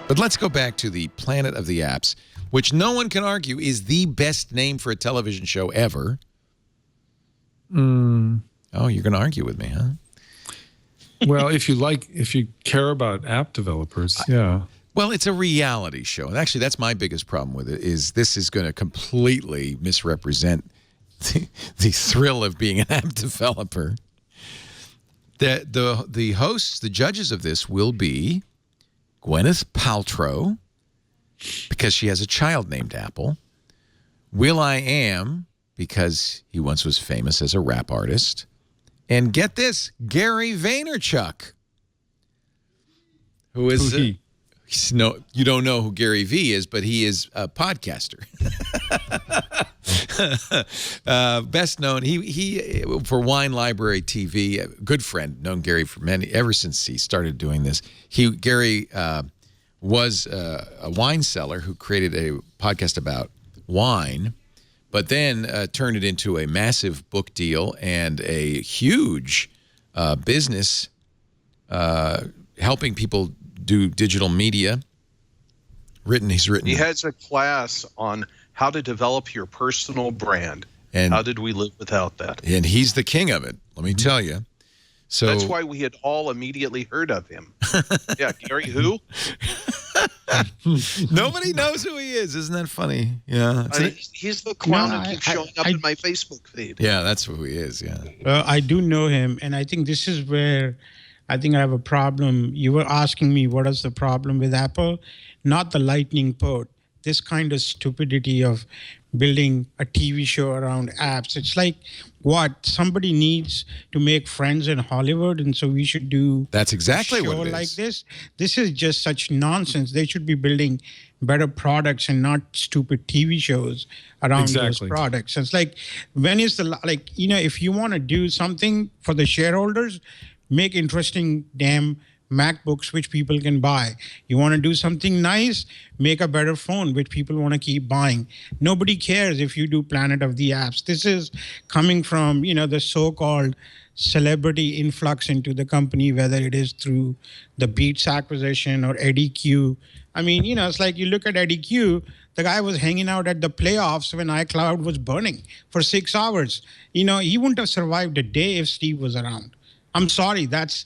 But let's go back to the Planet of the Apps, which no one can argue is the best name for a television show ever. Oh, you're going to argue with me, huh? Well, if you care about app developers, yeah. Well, it's a reality show. And actually, that's my biggest problem with it, is this is going to completely misrepresent the thrill of being an app developer. The hosts, the judges of this will be Gwyneth Paltrow, because she has a child named Apple. Will.i.am, because he once was famous as a rap artist. And get this, Gary Vaynerchuk, who is... Who's he? No, you don't know who Gary V is, but he is a podcaster. Best known, he for Wine Library TV, a good friend, known Gary for ever since he started doing this. Gary was a wine seller who created a podcast about wine, but then turned it into a massive book deal and a huge business helping people do digital media. He has a class on how to develop your personal brand. And how did we live without that? And he's the king of it, let me tell you. So that's why we had all immediately heard of him. Yeah, Gary who? Nobody knows who he is. Isn't that funny? Yeah. He's the clown who keeps showing up in my Facebook feed. Yeah, that's who he is, yeah. I do know him, and I think this is where I think I have a problem. You were asking me what is the problem with Apple, not the lightning port. This kind of stupidity of building a TV show around apps. It's like, what? Somebody needs to make friends in Hollywood, and so we should do that's exactly a show what it is. Like this. This is just such nonsense. They should be building better products and not stupid TV shows around those products. It's like, when is the, like, you know, if you want to do something for the shareholders, make interesting damn MacBooks which people can buy. You want to do something nice, make a better phone which people want to keep buying. Nobody cares if you do Planet of the Apps. This is coming from, you know, the so-called celebrity influx into the company, whether it is through the Beats acquisition or Eddie Q. I mean, you know, it's like you look at Eddie Q, the guy was hanging out at the playoffs when iCloud was burning for 6 hours. You know, he wouldn't have survived a day if Steve was around. I'm sorry, that's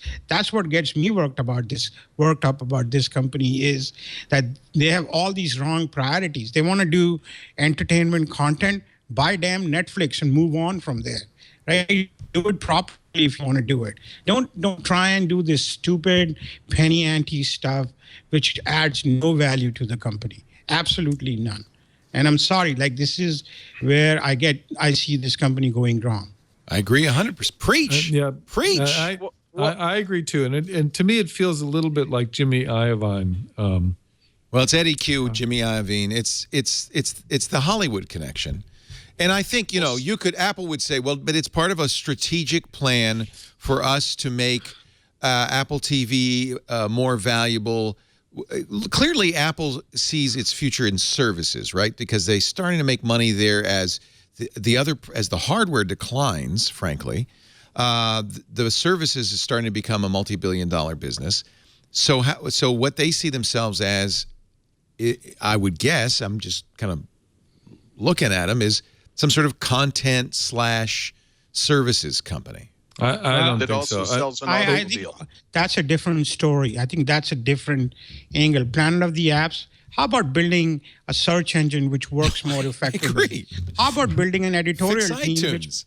what gets me worked up about this company, is that they have all these wrong priorities. They want to do entertainment content, buy damn Netflix and move on from there, right? Do it properly if you want to do it. Don't try and do this stupid penny ante stuff which adds no value to the company. Absolutely none. And I'm sorry, like, this is where I see this company going wrong. I agree 100%. Preach. Preach. I agree too. And to me, it feels a little bit like Jimmy Iovine. Well, it's Eddie Q, Jimmy Iovine. It's the Hollywood connection. And I think, you know, Apple would say, well, but it's part of a strategic plan for us to make Apple TV more valuable. Clearly, Apple sees its future in services, right? Because they're starting to make money there as the hardware declines, frankly, the services is starting to become a multi-billion-dollar business. So what they see themselves as, I would guess, I'm just kind of looking at them, is some sort of content / services company. I don't think also so. Sells an I think that's a different story. I think that's a different angle. Planet of the Apps. How about building a search engine which works more effectively? I agree. How about building an editorial Fix team iTunes.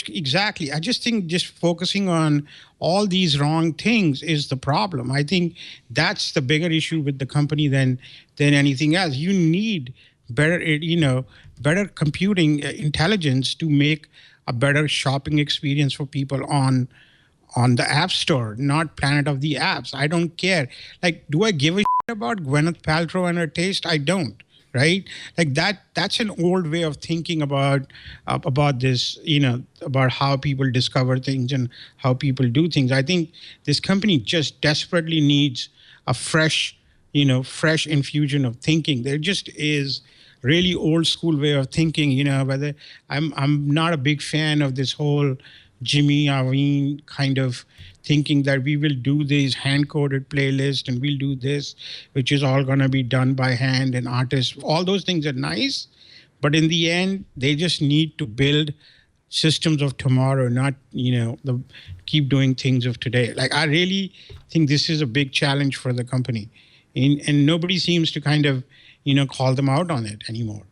Exactly. I just think just focusing on all these wrong things is the problem. I think that's the bigger issue with the company than anything else. You need better computing intelligence to make a better shopping experience for people on the App Store, not Planet of the Apps. I don't care. Like, do I give a shit about Gwyneth Paltrow and her taste? I don't, right? Like, that's an old way of thinking about this, you know, about how people discover things and how people do things. I think this company just desperately needs a fresh infusion of thinking. There just is really old school way of thinking, you know, whether I'm not a big fan of this whole Jimmy Iovine kind of thinking that we will do these hand-coded playlists and we'll do this, which is all going to be done by hand and artists. All those things are nice, but in the end, they just need to build systems of tomorrow, not, keep doing things of today. Like, I really think this is a big challenge for the company. And nobody seems to kind of, call them out on it anymore.